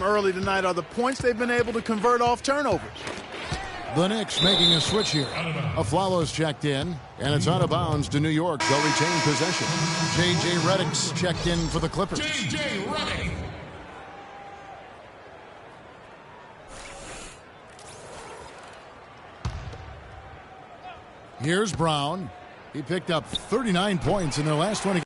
early tonight are the points they've been able to convert off turnovers. The Knicks making a switch here. Aflalo's checked in, and it's out of bounds to New York. They'll retain possession. J.J. Redick's checked in for the Clippers. J.J. Redick. Here's Brown. He picked up 39 points in their last 20.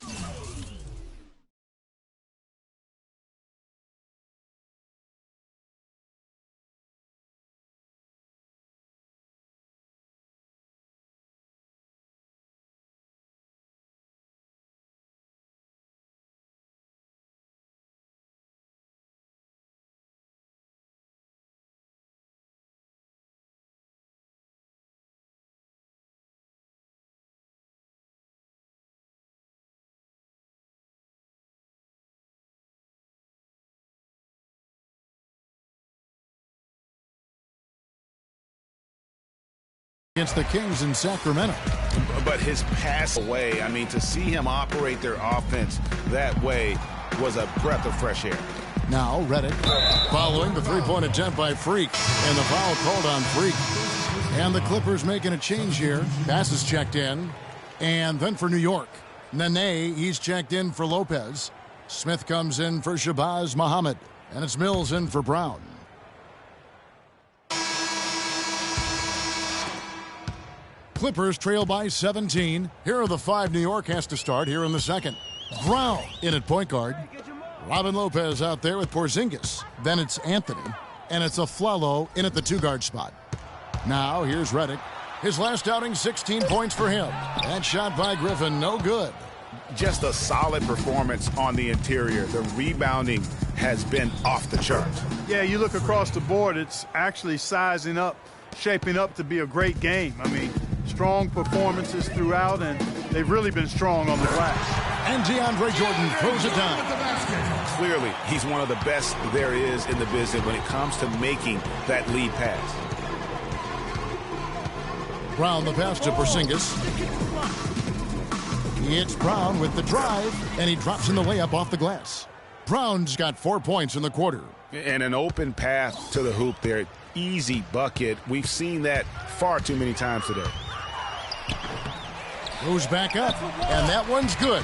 Against the Kings in Sacramento. But his pass away, I mean, to see him operate their offense that way was a breath of fresh air. Now Redick following the three-point attempt by Freak, and the foul called on Freak. And the Clippers making a change here. Passes checked in. And then for New York, Nene, he's checked in for Lopez. Smith comes in for Shabazz Muhammad. And it's Mills in for Brown. Clippers trail by 17. Here are the five New York has to start here in the second. Brown in at point guard. Robin Lopez out there with Porzingis. Then it's Anthony. And it's Aflalo in at the two-guard spot. Now here's Redick. His last outing, 16 points for him. That shot by Griffin, no good. Just a solid performance on the interior. The rebounding has been off the charts. Yeah, you look across the board, it's actually sizing up, shaping up to be a great game. I mean, strong performances throughout, and they've really been strong on the glass. And DeAndre Jordan throws it down. Clearly, he's one of the best there is in the business when it comes to making that lead pass. Brown the pass to Porzingis. It's Brown with the drive, and he drops in the layup off the glass. Brown's got 4 points in the quarter. And an open path to the hoop there. Easy bucket. We've seen that far too many times today. Goes back up, and that one's good.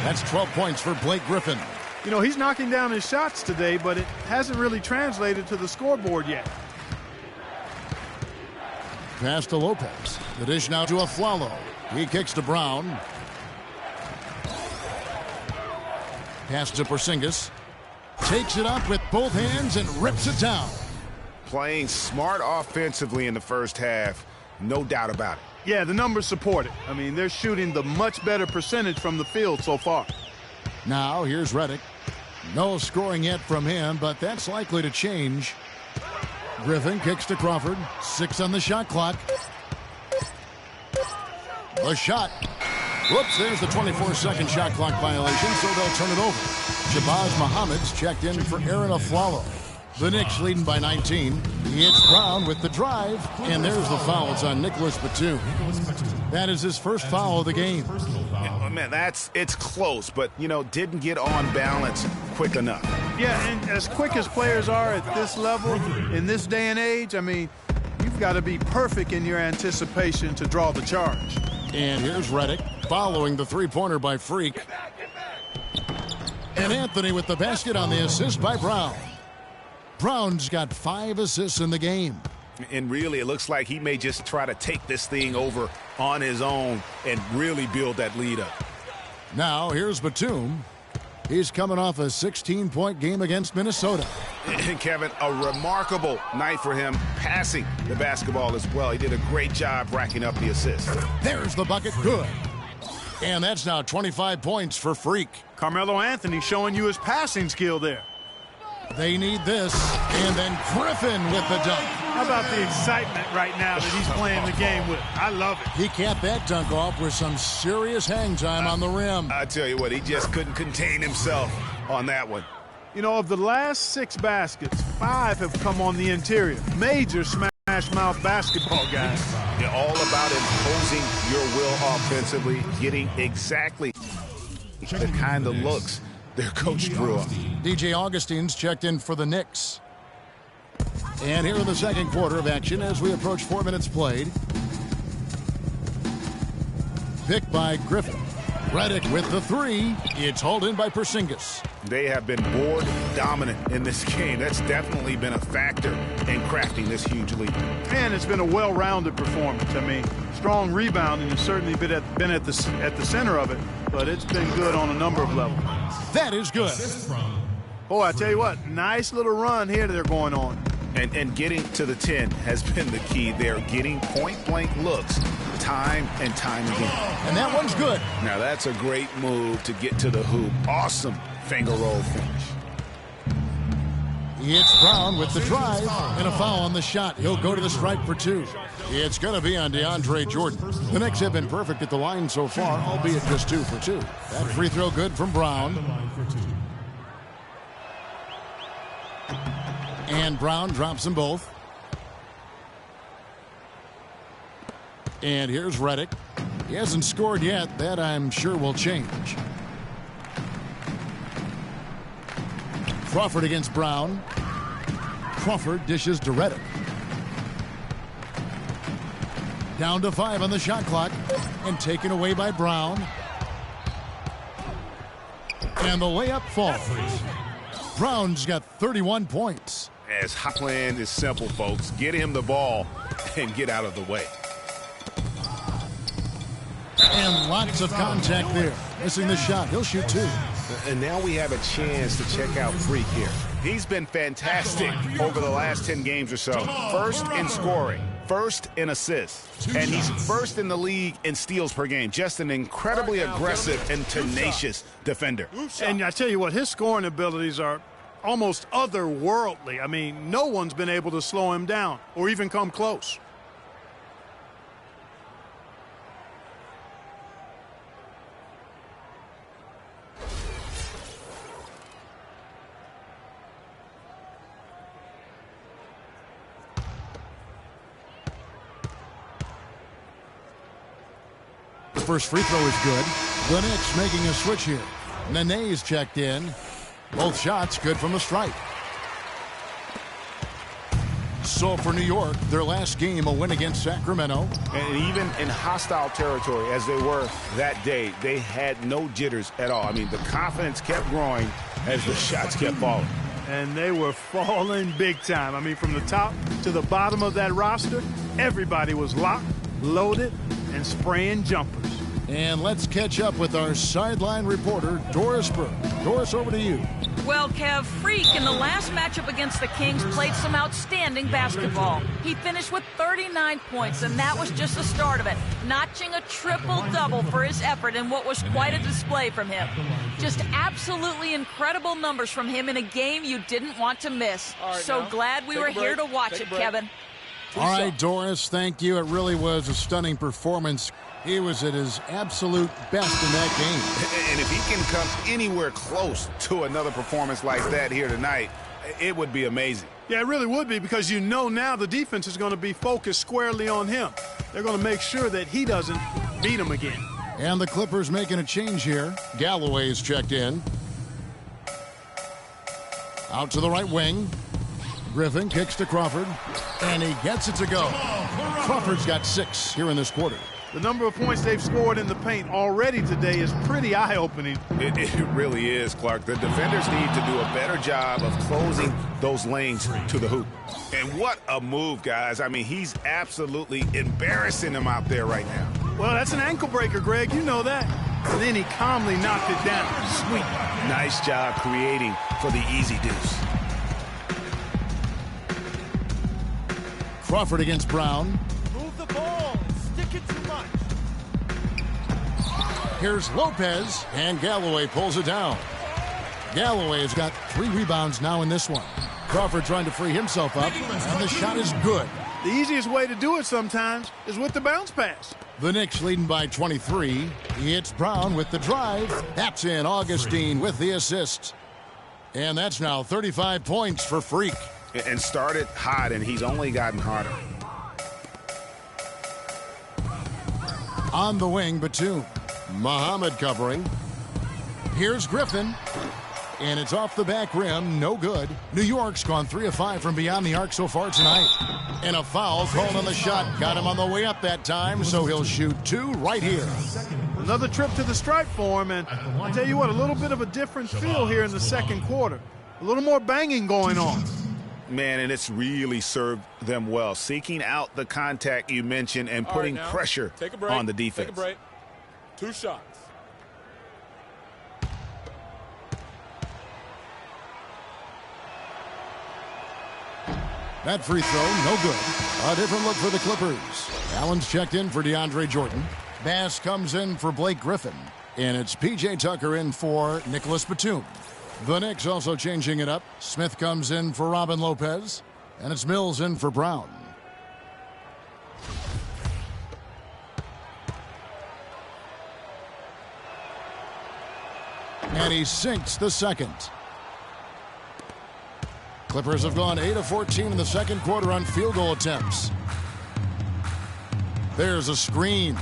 That's 12 points for Blake Griffin. You know, he's knocking down his shots today, but it hasn't really translated to the scoreboard yet. Pass to Lopez. The dish now to Aflalo. He kicks to Brown. Pass to Porzingis. Takes it up with both hands and rips it down. Playing smart offensively in the first half, no doubt about it. Yeah, the numbers support it. I mean, they're shooting the much better percentage from the field so far. Now here's Redick. No scoring yet from him, but that's likely to change. Griffin kicks to Crawford. 6 on the shot clock. The shot. Whoops, there's the 24-second shot clock violation, so they'll turn it over. Shabazz Muhammad's checked in for Aaron Aflalo. The Knicks leading by 19. It's Brown with the drive, and there's the foul. It's on Nicholas Batum. That is his first foul of the game. Yeah, man, it's close, but, you know, didn't get on balance quick enough. Yeah, and as quick as players are at this level, in this day and age, I mean, you've got to be perfect in your anticipation to draw the charge. And here's Redick following the three-pointer by Freak. And Anthony with the basket on the assist by Brown. Brown's got 5 assists in the game. And really, it looks like he may just try to take this thing over on his own and really build that lead up. Now, here's Batum. He's coming off a 16-point game against Minnesota. And Kevin, a remarkable night for him passing the basketball as well. He did a great job racking up the assists. There's the bucket. Good. And that's now 25 points for Freak. Carmelo Anthony showing you his passing skill there. They need this. And then Griffin with the dunk. How about the excitement right now that he's playing the game with? I love it. He capped that dunk off with some serious hang time on the rim. I tell you what, he just couldn't contain himself on that one. You know, of the last 6 baskets, 5 have come on the interior. Major smash-mouth basketball, guys. You're all about imposing your will offensively, getting exactly the kind of looks their coach drew up. DJ Augustine's checked in for the Knicks. And here in the second quarter of action as we approach 4 minutes played. Picked by Griffin. Redick with the three. It's hauled in by Porzingis. They have been board dominant in this game. That's definitely been a factor in crafting this huge lead. And it's been a well-rounded performance. I mean, strong rebounding has certainly been at the center of it, but it's been good on a number of levels. That is good. Boy, I tell you what, nice little run here they're going on. And getting to the 10 has been the key. They're getting point-blank looks time and time again. And that one's good. Now, that's a great move to get to the hoop. Awesome finger roll finish. It's Brown with the drive and a foul on the shot. He'll go to the stripe for two. It's going to be on DeAndre Jordan. The Knicks have been perfect at the line so far, albeit just 2 for 2. That free throw good from Brown. And Brown drops them both. And here's Redick. He hasn't scored yet. That, I'm sure, will change. Crawford against Brown. Crawford dishes to Redick. Down to 5 on the shot clock. And taken away by Brown. And the layup falls. Brown's got 31 points. As hot plan is simple, folks. Get him the ball and get out of the way. And lots of contact there. Missing the shot. He'll shoot 2. And now we have a chance to check out Freak here. He's been fantastic over the last 10 games or so. First in scoring, first in assists, and he's first in the league in steals per game. Just an incredibly aggressive and tenacious defender. And I tell you what, his scoring abilities are almost otherworldly. I mean, no one's been able to slow him down or even come close. First free throw is good. The Knicks making a switch here. Nene's checked in. Both shots good from the stripe. So for New York, their last game, a win against Sacramento. And even in hostile territory, as they were that day, they had no jitters at all. I mean, the confidence kept growing as the shots kept falling. And they were falling big time. I mean, from the top to the bottom of that roster, everybody was locked, loaded, and spraying jumpers. And let's catch up with our sideline reporter, Doris Burke. Doris, over to you. Well, Kev, Freak in the last matchup against the Kings played some outstanding basketball. He finished with 39 points, and that was just the start of it, notching a triple-double for his effort in what was quite a display from him. Just absolutely incredible numbers from him in a game you didn't want to miss. So glad we were here to watch it, Kevin. All right, Doris, thank you. It really was a stunning performance. He was at his absolute best in that game. And if he can come anywhere close to another performance like that here tonight, it would be amazing. Yeah, it really would be, because you know now the defense is going to be focused squarely on him. They're going to make sure that he doesn't beat him again. And the Clippers making a change here. Galloway's checked in. Out to the right wing. Griffin kicks to Crawford, and he gets it to go. Crawford's got 6 here in this quarter. The number of points they've scored in the paint already today is pretty eye-opening. It really is, Clark. The defenders need to do a better job of closing those lanes to the hoop. And what a move, guys. I mean, he's absolutely embarrassing them out there right now. Well, that's an ankle breaker, Greg. You know that. And then he calmly knocked it down. Sweet. Nice job creating for the easy deuce. Crawford against Brown. Move the ball. Stick it too much. Here's Lopez, and Galloway pulls it down. Galloway has got 3 rebounds now in this one. Crawford trying to free himself up, and the shot is good. The easiest way to do it sometimes is with the bounce pass. The Knicks leading by 23. It's Brown with the drive. That's in. Augustine with the assist. And that's now 35 points for Freak. And started hot, and he's only gotten harder. On the wing, Batum. Muhammad covering. Here's Griffin. And it's off the back rim, no good. New York's gone 3 of 5 from beyond the arc so far tonight. And a foul called on the shot. Got him on the way up that time, so he'll shoot 2 right here. Another trip to the stripe for him, and I'll tell you what, a little bit of a different feel here in the second quarter. A little more banging going on. Man, and it's really served them well. Seeking out the contact you mentioned and putting pressure on the defense. Take a break. 2 shots. That free throw, no good. A different look for the Clippers. Allen's checked in for DeAndre Jordan. Bass comes in for Blake Griffin. And it's P.J. Tucker in for Nicholas Batum. The Knicks also changing it up. Smith comes in for Robin Lopez. And it's Mills in for Brown. And he sinks the second. Clippers have gone 8 of 14 in the second quarter on field goal attempts. There's a screen.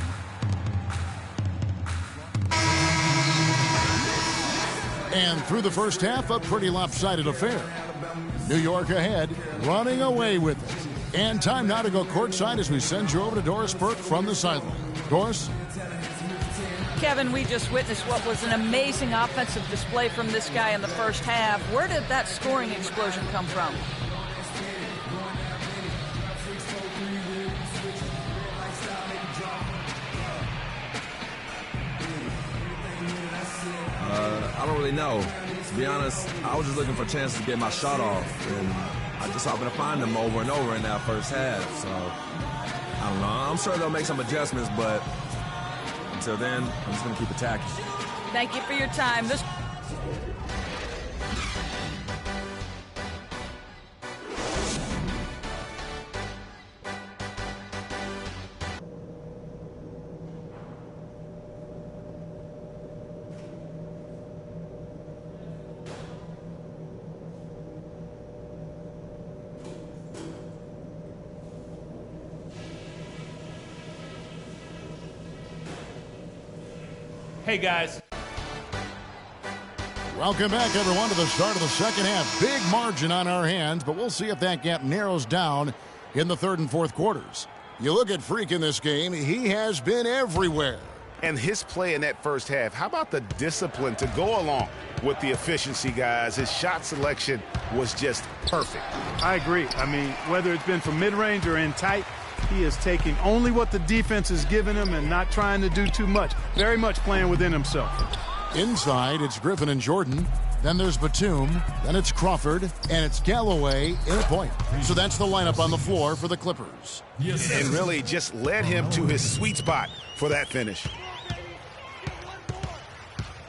And through the first half, a pretty lopsided affair. New York ahead, running away with it. And time now to go courtside as we send you over to Doris Burke from the sideline. Doris? Kevin, we just witnessed what was an amazing offensive display from this guy in the first half. Where did that scoring explosion come from? I don't really know. To be honest, I was just looking for chances to get my shot off, and I just happened to find them over and over in that first half. So, I don't know. I'm sure they'll make some adjustments, but until then, I'm just going to keep attacking. Thank you for your time. Hey, guys. Welcome back, everyone, to the start of the second half. Big margin on our hands, but we'll see if that gap narrows down in the third and fourth quarters. You look at Freak in this game, he has been everywhere. And his play in that first half, how about the discipline to go along with the efficiency, guys? His shot selection was just perfect. I agree. I mean, whether it's been from mid-range or in tight, he is taking only what the defense is giving him and not trying to do too much. Very much playing within himself. Inside, it's Griffin and Jordan. Then there's Batum. Then it's Crawford. And it's Galloway in a point. So that's the lineup on the floor for the Clippers. And really just led him to his sweet spot for that finish.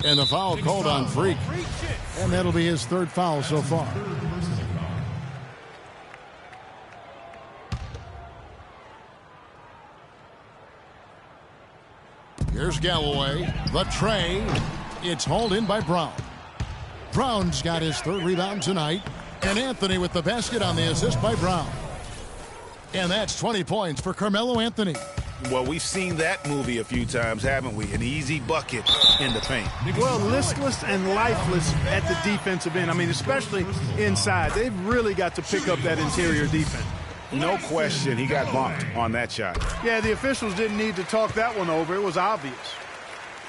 And the foul called on Freak. And that'll be his third foul so far. Here's Galloway. The tray. It's hauled in by Brown. Brown's got his third rebound tonight. And Anthony with the basket on the assist by Brown. And that's 20 points for Carmelo Anthony. Well, we've seen that movie a few times, haven't we? An easy bucket in the paint. Well, listless and lifeless at the defensive end. I mean, especially inside. They've really got to pick up that interior defense. No question he got bumped on that shot. Yeah, the officials didn't need to talk that one over. It was obvious.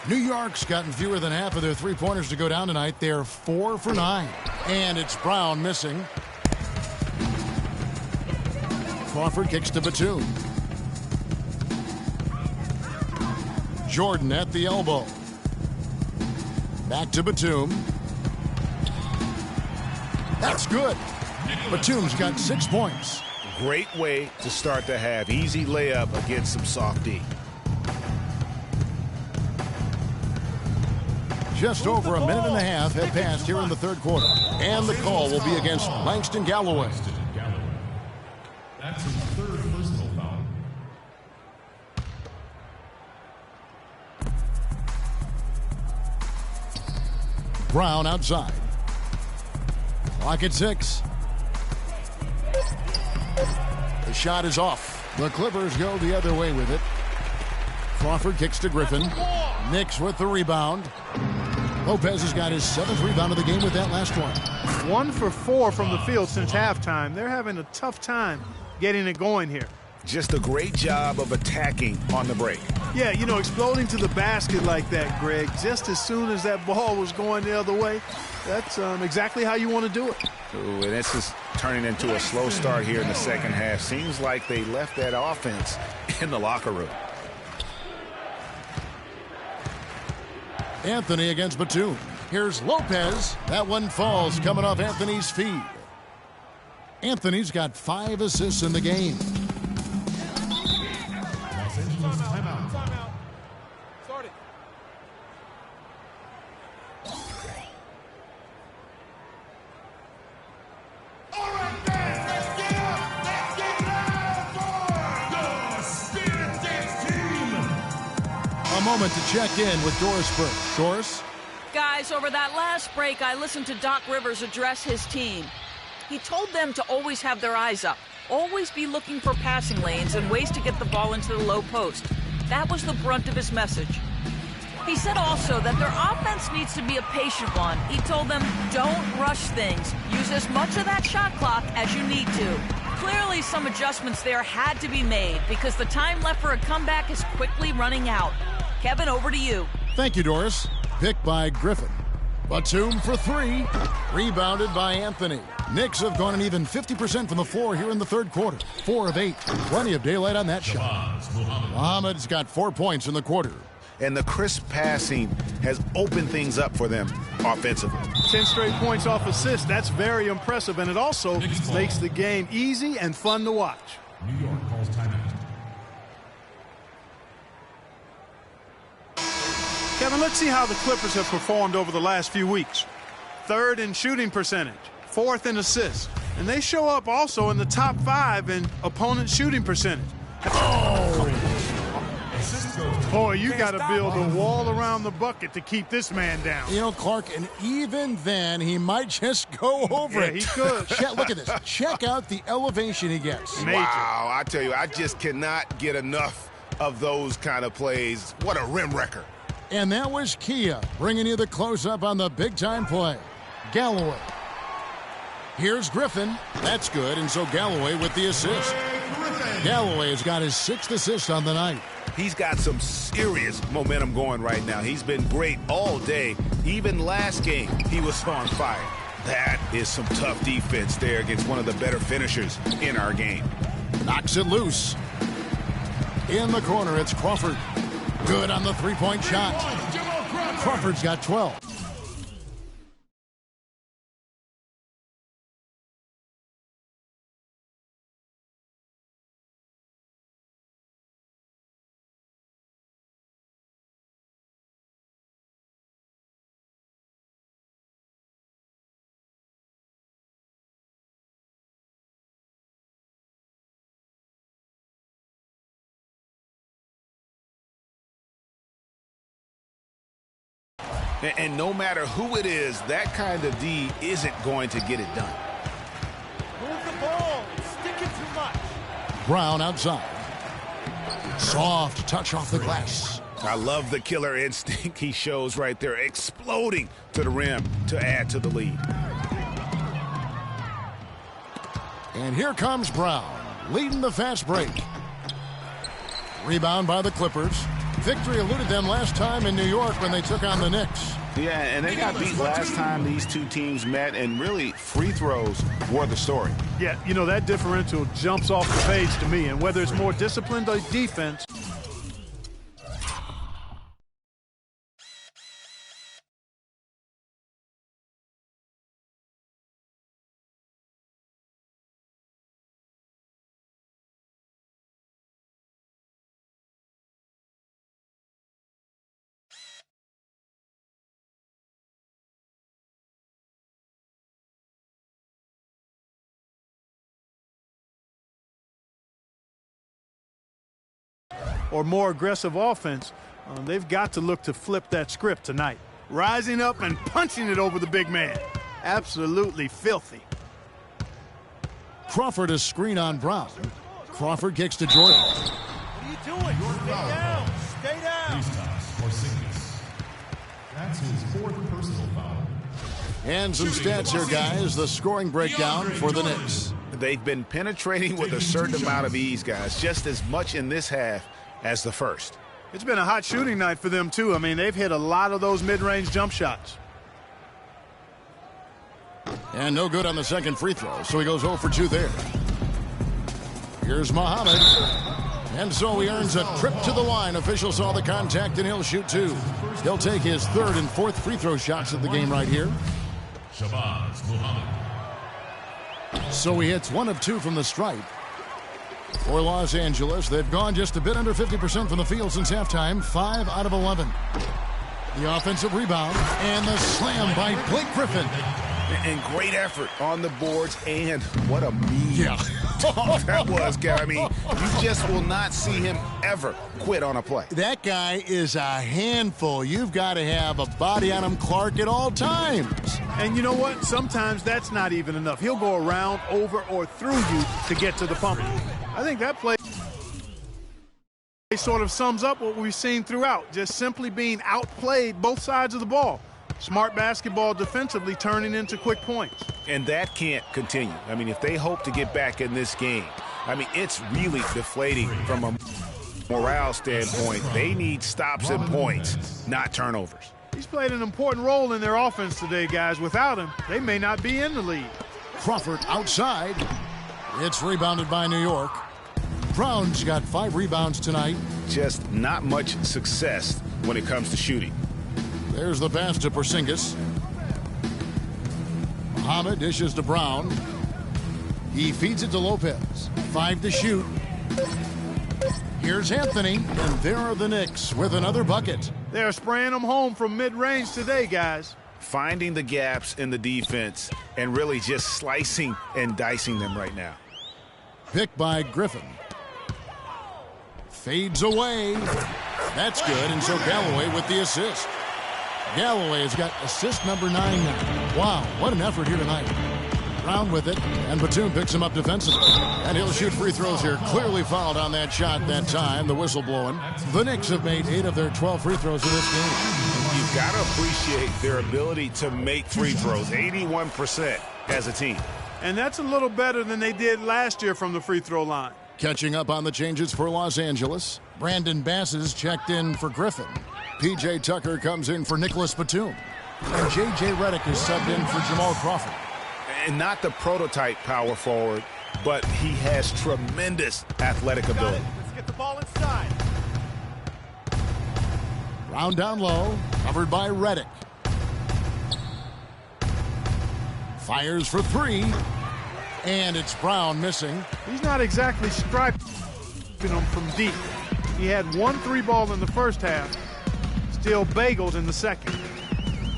New York's gotten fewer than half of their three-pointers to go down tonight. They're 4 for 9. And it's Brown missing. Crawford kicks to Batum. Jordan at the elbow. Back to Batum. That's good. Batum's got 6 points. Great way to start the half. Easy layup against some soft D. Just over a minute and a half have passed here in the third quarter. And the call will be against Langston Galloway. That's his third personal foul. Brown outside. Clock at 6. The shot is off. The Clippers go the other way with it. Crawford kicks to Griffin. Knicks with the rebound. Lopez has got his 7th rebound of the game with that last one. 1 for 4 from the field since halftime. They're having a tough time getting it going here. Just a great job of attacking on the break. Yeah, you know, exploding to the basket like that, Greg, just as soon as that ball was going the other way, that's exactly how you want to do it. Ooh, and this is turning into a slow start here in the second half. Seems like they left that offense in the locker room. Anthony against Batum. Here's Lopez. That one falls coming off Anthony's feed. Anthony's got 5 assists in the game. Timeout. Start it. All right, fans, let's get up. Let's get loud for the Spirit Dance Team. A moment to check in with Doris Burke. Doris? Guys, over that last break, I listened to Doc Rivers address his team. He told them to always have their eyes up, always be looking for passing lanes and ways to get the ball into the low post. That was the brunt of his message. He said also that their offense needs to be a patient one. He told them, don't rush things. Use as much of that shot clock as you need to. Clearly, some adjustments there had to be made because the time left for a comeback is quickly running out. Kevin, over to you. Thank you, Doris. Picked by Griffin. Batum for 3. Rebounded by Anthony. Knicks have gone an even 50% from the floor here in the third quarter. 4 of 8. Plenty of daylight on that shot. Muhammad's got 4 points in the quarter. And the crisp passing has opened things up for them offensively. 10 straight points off assists. That's very impressive, and it also makes the game easy and fun to watch. New York calls timeout. Kevin, let's see how the Clippers have performed over the last few weeks. 3rd in shooting percentage, 4th in assists, and they show up also in the top 5 in opponent shooting percentage. Boy, you got to build a wall around the bucket to keep this man down. You know, Clark, and even then, he might just go over it. Yeah, he could. Look at this. Check out the elevation he gets. Major. Wow, I tell you, I just cannot get enough of those kind of plays. What a rim wrecker. And that was Kia bringing you the close-up on the big-time play. Galloway. Here's Griffin. That's good, and so Galloway with the assist. Galloway has got his 6th assist on the night. He's got some serious momentum going right now. He's been great all day. Even last game, he was on fire. That is some tough defense there against one of the better finishers in our game. Knocks it loose. In the corner, it's Crawford. Good on the 3-point shot. Crawford's got 12. And no matter who it is, that kind of D isn't going to get it done. Move the ball. It's sticking too much. Brown outside. Soft touch off the glass. I love the killer instinct he shows right there, exploding to the rim to add to the lead. And here comes Brown, leading the fast break. Rebound by the Clippers. Victory eluded them last time in New York when they took on the Knicks. Yeah, and they got beat last time these two teams met, and really free throws were the story. Yeah, you know, that differential jumps off the page to me, and whether it's more disciplined or defense. Or more aggressive offense, they've got to look to flip that script tonight. Rising up and punching it over the big man. Absolutely filthy. Crawford a screen on Brown. Crawford kicks to Jordan. What are you doing? Stay down. Stay down. Porzingis. That's his 4th personal foul. And some stats here, guys. The scoring breakdown for the Knicks. They've been penetrating with a certain amount of ease, guys, just as much in this half as the first. It's been a hot shooting night for them, too. I mean, they've hit a lot of those mid-range jump shots. And no good on the second free throw, so he goes 0 for 2 there. Here's Muhammad. And so he earns a trip to the line. Official saw the contact, and he'll shoot 2. He'll take his 3rd and 4th free throw shots of the game right here. Shabazz Muhammad. So he hits 1 of 2 from the stripe. For Los Angeles, they've gone just a bit under 50% from the field since halftime, 5 out of 11. The offensive rebound and the slam by Blake Griffin. And great effort on the boards, and what a mean that was, Gary. I mean, you just will not see him ever quit on a play. That guy is a handful. You've got to have a body on him, Clark, at all times. And you know what? Sometimes that's not even enough. He'll go around, over, or through you to get to the pump. I think that play sort of sums up what we've seen throughout, just simply being outplayed both sides of the ball. Smart basketball defensively turning into quick points. And that can't continue. I mean, if they hope to get back in this game, I mean, it's really deflating from a morale standpoint. They need stops and points, not turnovers. He's played an important role in their offense today, guys. Without him, they may not be in the lead. Crawford outside. It's rebounded by New York. Brown's got 5 rebounds tonight. Just not much success when it comes to shooting. There's the pass to Porzingis. Muhammad dishes to Brown. He feeds it to Lopez. 5 to shoot. Here's Anthony, and there are the Knicks with another bucket. They're spraying them home from mid-range today, guys. Finding the gaps in the defense and really just slicing and dicing them right now. Picked by Griffin. Fades away. That's good, and so Galloway with the assist. Galloway has got assist number 9 now. Wow, what an effort here tonight. Brown with it, and Batum picks him up defensively. And he'll shoot free throws here. Clearly fouled on that shot that time, the whistle blowing. The Knicks have made 8 of their 12 free throws in this game. You've got to appreciate their ability to make free throws, 81% as a team. And that's a little better than they did last year from the free throw line. Catching up on the changes for Los Angeles, Brandon Bass is checked in for Griffin. P.J. Tucker comes in for Nicholas Batum. And J.J. Redick is subbed in for Jamal Crawford. And not the prototype power forward, but he has tremendous athletic ability. Let's get the ball inside. Brown down low, covered by Redick. Fires for 3. And it's Brown missing. He's not exactly striping them from deep. He had 1 3-ball in the first half. Still bageled in the second.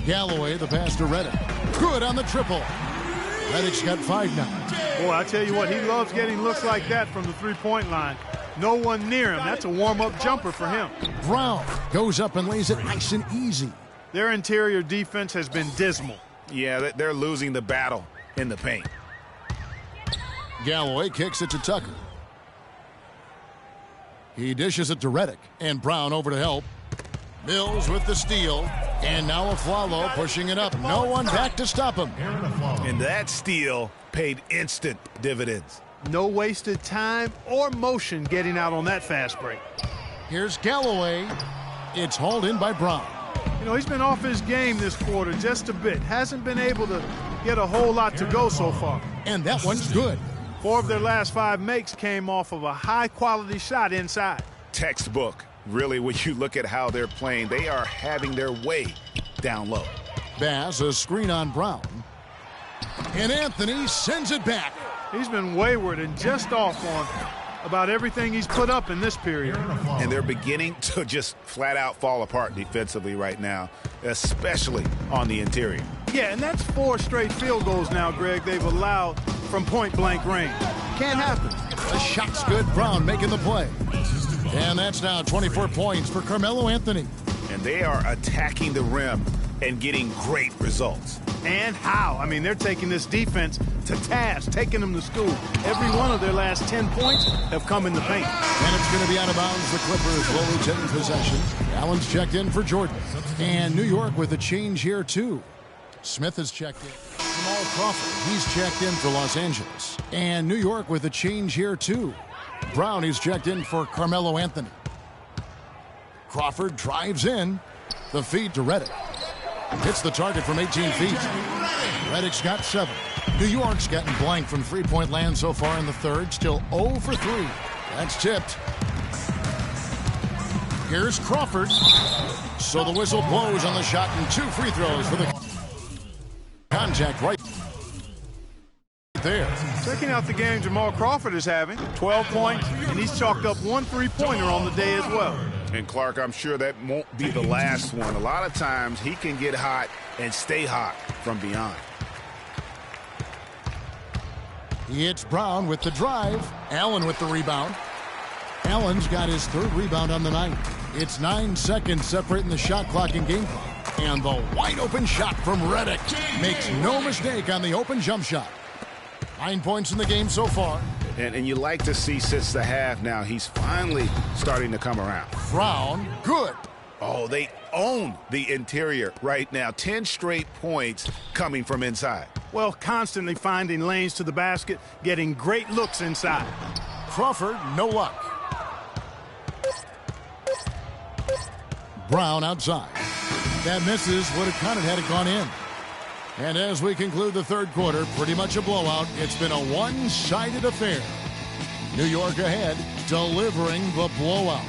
Galloway, the pass to Redick. Good on the triple. Redick's got 5 now. Boy, I tell you what, he loves getting looks like that from the three-point line. No one near him. That's a warm-up jumper for him. Brown goes up and lays it nice and easy. Their interior defense has been dismal. Yeah, they're losing the battle in the paint. Galloway kicks it to Tucker. He dishes it to Redick, and Brown over to help. Mills with the steal, and now Afflalo pushing it up. No one back to stop him. And that steal paid instant dividends. No wasted time or motion getting out on that fast break. Here's Galloway. It's hauled in by Brown. You know, he's been off his game this quarter just a bit. Hasn't been able to get a whole lot to go so far. And that one's good. 4 of their last 5 makes came off of a high-quality shot inside. Textbook. Really, when you look at how they're playing, they are having their way down low. Bass, a screen on Brown. And Anthony sends it back. He's been wayward and just off on about everything he's put up in this period. And they're beginning to just flat-out fall apart defensively right now, especially on the interior. Yeah, and that's 4 straight field goals now, Greg, they've allowed from point-blank range. Can't happen. The shot's good. Brown making the play. And that's now 24 points for Carmelo Anthony. And they are attacking the rim and getting great results. and how. I mean, they're taking this defense to task, taking them to school. Every one of their last 10 points have come in the paint. And it's going to be out of bounds. The Clippers will retain possession. Allen's checked in for Jordan. And New York with a change here, too. Smith has checked in. Jamal Crawford, he's checked in for Los Angeles. And New York with a change here, too. Brown, he's checked in for Carmelo Anthony. Crawford drives in. The feed to Redick. Hits the target from 18 feet. Redick's got 7. New York's gotten blank from three-point land so far in the third. Still 0 for 3. That's tipped. Here's Crawford. So the whistle blows on the shot and 2 free throws for the contact right there. Checking out the game Jamal Crawford is having. 12 points, and he's chalked up 1 3-pointer on the day as well. And Clark, I'm sure that won't be the last one. A lot of times he can get hot and stay hot from beyond. It's Brown with the drive. Allen with the rebound. Allen's got his 3rd rebound on the night. It's 9 seconds separating the shot clock and game clock. And the wide open shot from Redick makes no mistake on the open jump shot. 9 points in the game so far. And you like to see since the half now, he's finally starting to come around. Brown, good. Oh, they own the interior right now. 10 straight points coming from inside. Well, constantly finding lanes to the basket, getting great looks inside. Crawford, no luck. Brown outside. That misses. Would have counted had it gone in. And as we conclude the third quarter, pretty much a blowout. It's been a one-sided affair. New York ahead, delivering the blowout.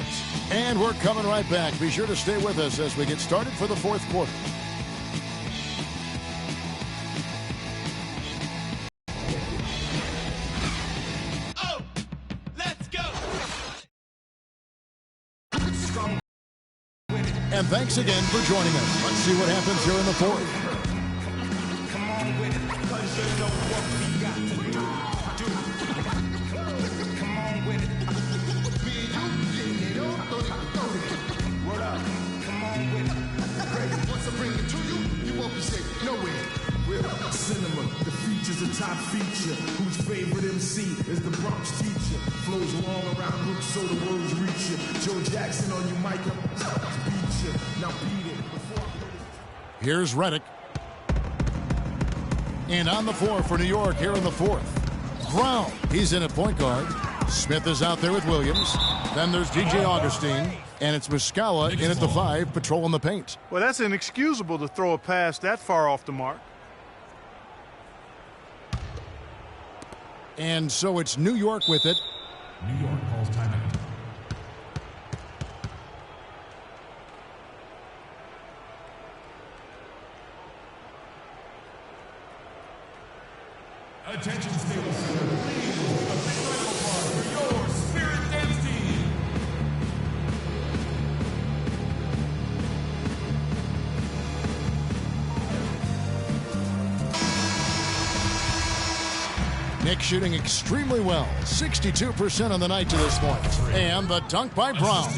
And we're coming right back. Be sure to stay with us as we get started for the fourth quarter. Oh, let's go. And thanks again for joining us. Let's see what happens here in the fourth. Top feature, whose favorite MC is the Bronx teacher. Flows long around Brooks so the words reach you. Joe Jackson on you, Mike. Beat you. Now beat it. Here's Redick. And on the floor for New York here in the fourth. Brown, he's in at point guard. Smith is out there with Williams. Then there's DJ Augustine. And it's Muscala in at the 5, patrolling the paint. Well, that's inexcusable to throw a pass that far off the mark. And so it's New York with it. New York calls timeout. Attention, Staples Center. Please, a big round of applause for your Spirit Dance Team. Nick shooting extremely well. 62% on the night to this point. And the dunk by Brown.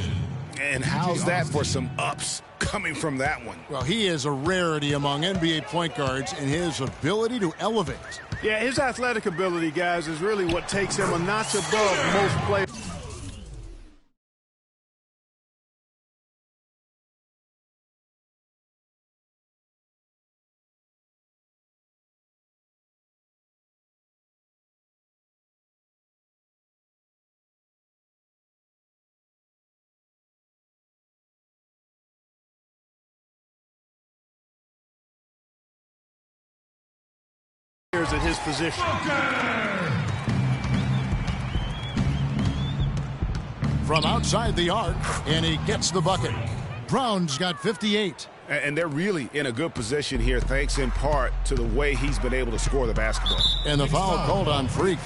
And how's that for some ups coming from that one? Well, he is a rarity among NBA point guards in his ability to elevate. Yeah, his athletic ability, guys, is really what takes him a notch above most players. At his position. From outside the arc, and he gets the bucket. Brown's got 58. And they're really in a good position here, thanks in part to the way he's been able to score the basketball. And the foul called on Freak.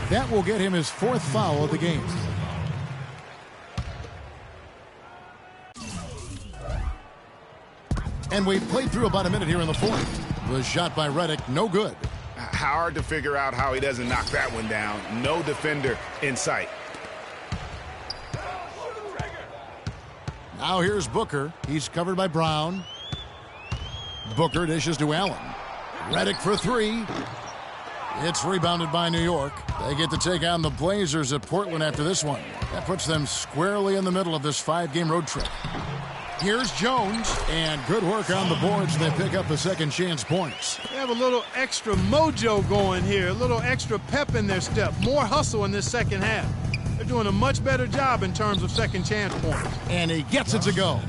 That will get him his 4th foul of the game. And we've played through about a minute here in the fourth. The shot by Redick, no good. Hard to figure out how he doesn't knock that one down. No defender in sight. Now here's Booker. He's covered by Brown. Booker dishes to Allen. Redick for three. It's rebounded by New York. They get to take on the Blazers at Portland after this one. That puts them squarely in the middle of this 5-game road trip. Here's Jones, and good work on the boards. They pick up the second chance points. They have a little extra mojo going here, a little extra pep in their step, more hustle in this second half. They're doing a much better job in terms of second chance points. And he gets it to go.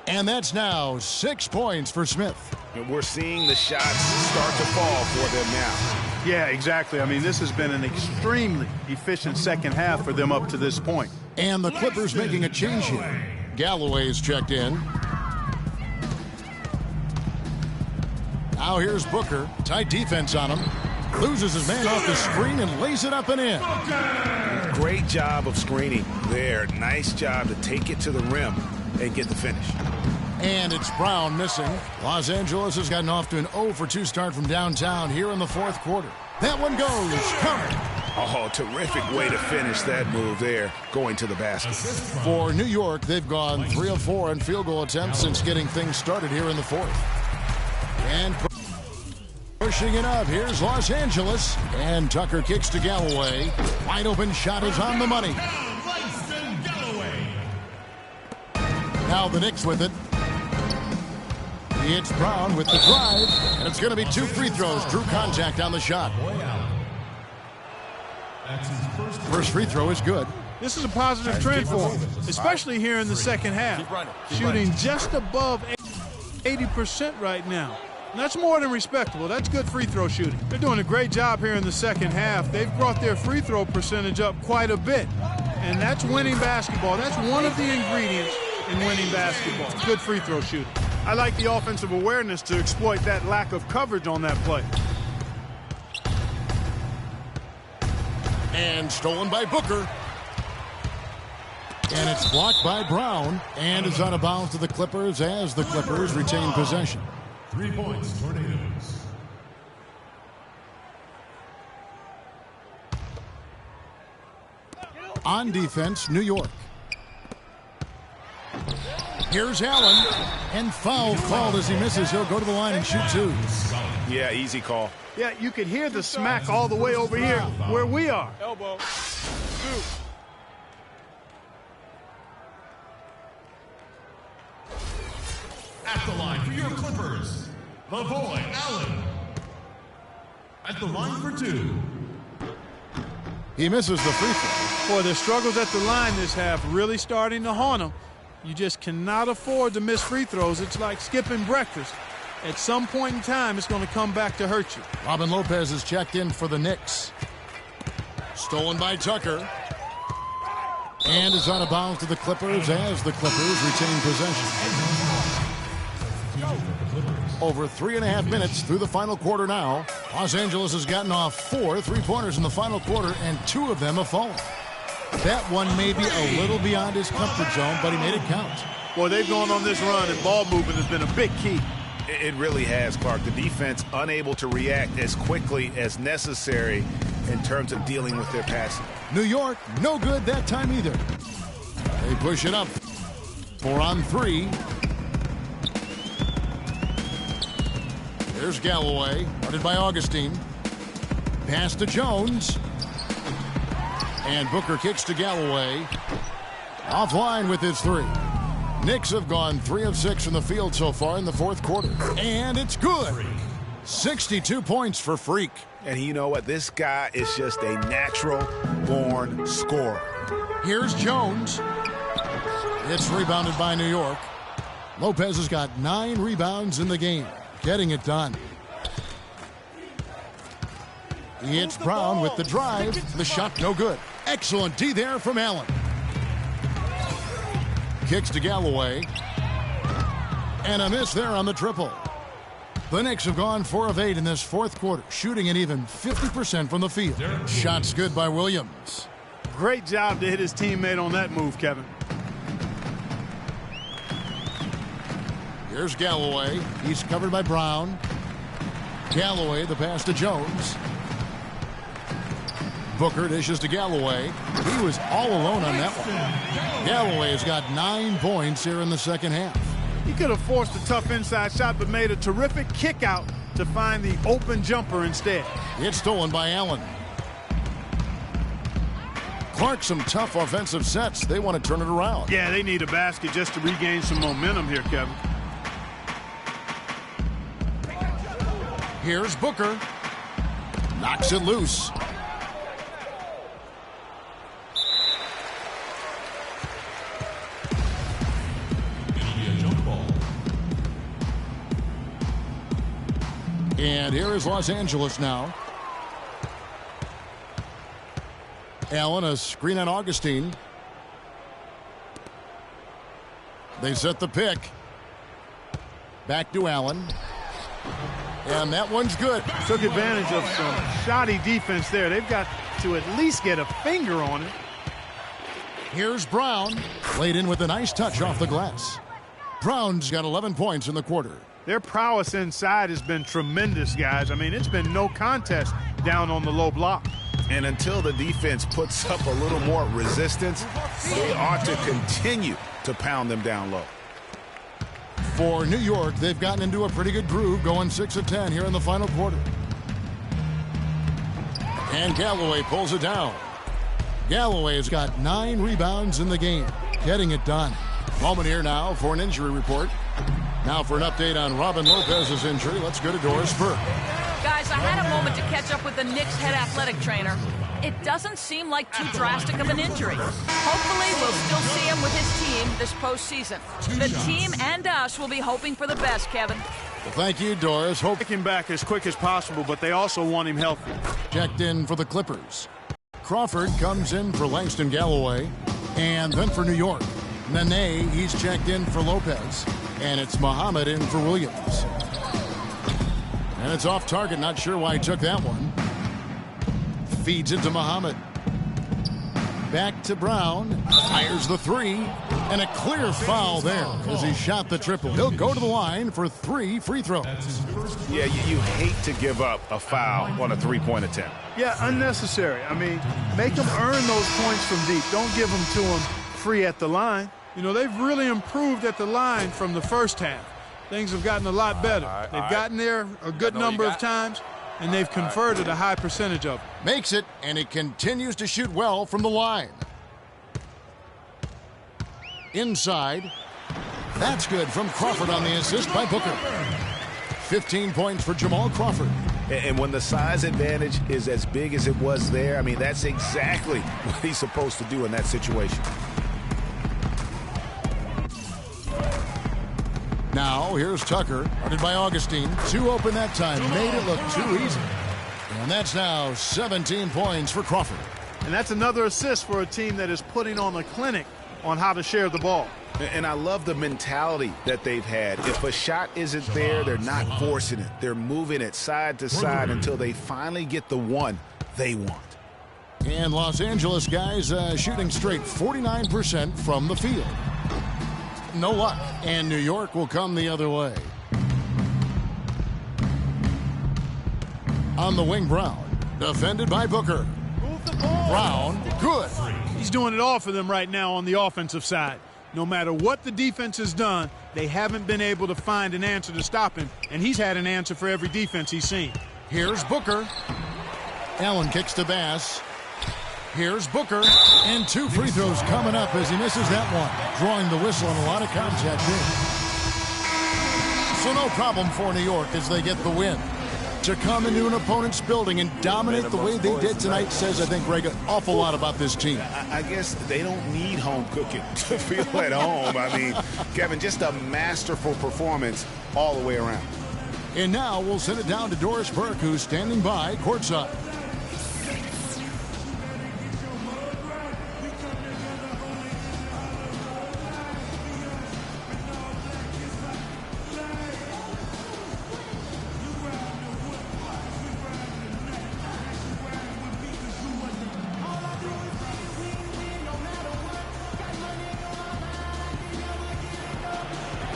And that's now 6 points for Smith. And we're seeing the shots start to fall for them now. Yeah, exactly. I mean, this has been an extremely efficient second half for them up to this point. And the Clippers making a change here. Galloway's checked in. Now here's Booker. Tight defense on him. Loses his man off the screen and lays it up and in. Great job of screening there. Nice job to take it to the rim and get the finish. And it's Brown missing. Los Angeles has gotten off to an 0-for-2 start from downtown here in the fourth quarter. That one goes. Covered. Oh, terrific way to finish that move there, going to the basket. For New York, they've gone 3 of 4 on field goal attempts since getting things started here in the fourth. And pushing it up, here's Los Angeles. And Tucker kicks to Galloway. Wide open shot is on the money. Now the Knicks with it. It's Brown with the drive. And it's going to be 2 free throws. Drew contact on the shot. First free throw is good. This is a positive trend for him, especially here in the second half. Shooting just above 80% right now. And that's more than respectable. That's good free throw shooting. They're doing a great job here in the second half. They've brought their free throw percentage up quite a bit. And that's winning basketball. That's one of the ingredients in winning basketball. Good free throw shooting. I like the offensive awareness to exploit that lack of coverage on that play. And stolen by Booker. And it's blocked by Brown. And is out of bounds to the Clippers as the Clippers retain possession. 3 points, Tornadoes. On defense, New York. Here's Allen. And foul called as he misses. He'll go to the line and shoot 2. Yeah, easy call. Yeah, you could hear the smack all the way over here where we are. Elbow. 2. At the line for your Clippers, the boy, Allen. At the line for 2. He misses the free throw. Boy, their struggles at the line this half really starting to haunt them. You just cannot afford to miss free throws. It's like skipping breakfast. At some point in time, it's going to come back to hurt you. Robin Lopez is checked in for the Knicks. Stolen by Tucker. And is out of bounds to the Clippers as the Clippers retain possession. Over 3.5 minutes through the final quarter now. Los Angeles has gotten off 4 3-pointers in the final quarter, and 2 of them have fallen. That one may be a little beyond his comfort zone, but he made it count. Boy, they've gone on this run, and ball movement has been a big key. It really has, Clark. The defense unable to react as quickly as necessary in terms of dealing with their passing. New York, no good that time either. They push it up. 4 on 3. There's Galloway, guarded by Augustine. Pass to Jones. And Booker kicks to Galloway. Offline with his 3. Knicks have gone 3 of 6 from the field so far in the fourth quarter. And it's good. 62 points for Freak. And you know what? This guy is just a natural-born scorer. Here's Jones. It's rebounded by New York. Lopez has got 9 rebounds in the game. Getting it done. It's Brown with the drive. The shot no good. Excellent D there from Allen. Kicks to Galloway. And a miss there on the triple. The Knicks have gone 4 of 8 in this fourth quarter, shooting an even 50% from the field. Shots good by Williams. Great job to hit his teammate on that move, Kevin. Here's Galloway. He's covered by Brown. Galloway, the pass to Jones. Booker dishes to Galloway. He was all alone on that one. Galloway has got 9 points here in the second half. He could have forced a tough inside shot, but made a terrific kick out to find the open jumper instead. It's stolen by Allen. Clark, some tough offensive sets. They want to turn it around. Yeah, they need a basket just to regain some momentum here, Kevin. Here's Booker. Knocks it loose. And here is Los Angeles now. Allen, a screen on Augustine. They set the pick. Back to Allen. And that one's good. Took advantage of some shoddy defense there. They've got to at least get a finger on it. Here's Brown. Laid in with a nice touch off the glass. Brown's got 11 points in the quarter. Their prowess inside has been tremendous, guys. I mean, it's been no contest down on the low block. And until the defense puts up a little more resistance, they ought to continue to pound them down low. For New York, they've gotten into a pretty good groove, going 6 of 10 here in the final quarter. And Galloway pulls it down. Galloway's got 9 rebounds in the game, getting it done. Moment here now for an injury report. Now for an update on Robin Lopez's injury, let's go to Doris Burke. Guys, I had a moment to catch up with the Knicks head athletic trainer. It doesn't seem like too drastic of an injury. Hopefully, we'll still see him with his team this postseason. The team and us will be hoping for the best, Kevin. Well, thank you, Doris. Hope Take him back as quick as possible, but they also want him healthy. checked in for the Clippers. Crawford comes in for Langston Galloway. And then for New York, Nene, he's checked in for Lopez. And it's Muhammad in for Williams. And it's off target. Not sure why he took that one. Feeds it to Muhammad. Back to Brown. Fires the 3. And a clear foul there as he shot the triple. He'll go to the line for 3 free throws. Yeah, you hate to give up a foul on a three-point attempt. Yeah, unnecessary. I mean, make them earn those points from deep. Don't give them to them free at the line. You know, they've really improved at the line from the first half. Things have gotten a lot better. They've gotten there a good number of times, and they've converted a high percentage of it. Makes it, and he continues to shoot well from the line. Inside. That's good from Crawford on the assist by Booker. 15 points for Jamal Crawford. And when the size advantage is as big as it was there, I mean, that's exactly what he's supposed to do in that situation. Now, here's Tucker, guarded by Augustine. 2 open that time, made it look too easy. And that's now 17 points for Crawford. And that's another assist for a team that is putting on a clinic on how to share the ball. And I love the mentality that they've had. If a shot isn't there, they're not forcing it. They're moving it side to side until they finally get the one they want. And Los Angeles guys shooting straight 49% from the field. No luck. And New York will come the other way. On the wing, Brown. Defended by Booker. Brown, good. He's doing it all for them right now on the offensive side. No matter what the defense has done, they haven't been able to find an answer to stop him, and he's had an answer for every defense he's seen. Here's Booker. Allen kicks to Bass. Here's Booker. And 2 free throws coming up as he misses that one. Drawing the whistle and a lot of contact here. So no problem for New York as they get the win. To come into an opponent's building and dominate the way they did tonight says, I think, Greg, an awful lot about this team. I guess they don't need home cooking to feel at home. I mean, Kevin, just a masterful performance all the way around. And now we'll send it down to Doris Burke, who's standing by courtside.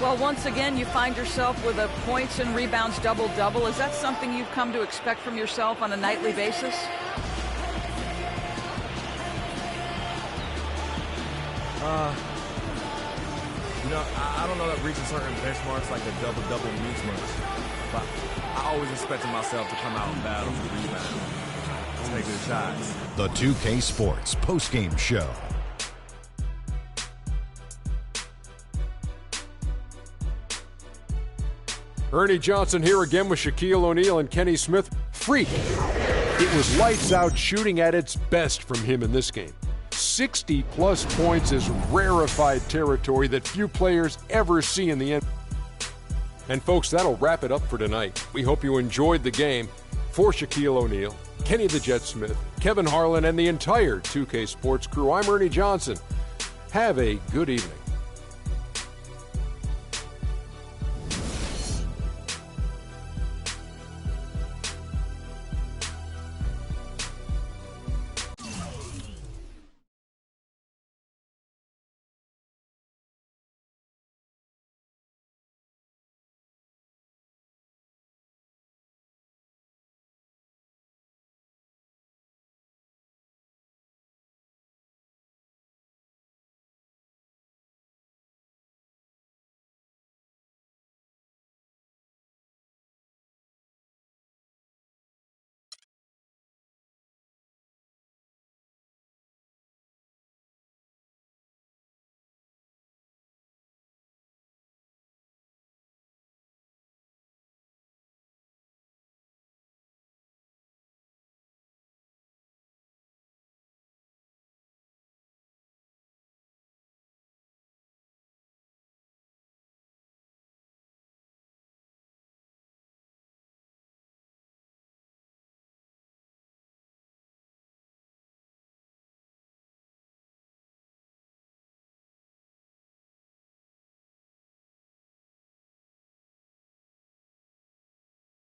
Well, once again, you find yourself with a points and rebounds double-double. Is that something you've come to expect from yourself on a nightly basis? You know, I don't know that reaching certain benchmarks like a double-double means much. But I always expected myself to come out and battle for the rebound. Take good shots. The 2K Sports postgame show. Ernie Johnson here again with Shaquille O'Neal and Kenny Smith. Freak. It was lights out shooting at its best from him in this game. 60-plus points is rarefied territory that few players ever see in the NBA. And folks, that'll wrap it up for tonight. We hope you enjoyed the game. For Shaquille O'Neal, Kenny the Jet Smith, Kevin Harlan, and the entire 2K Sports crew, I'm Ernie Johnson. Have a good evening.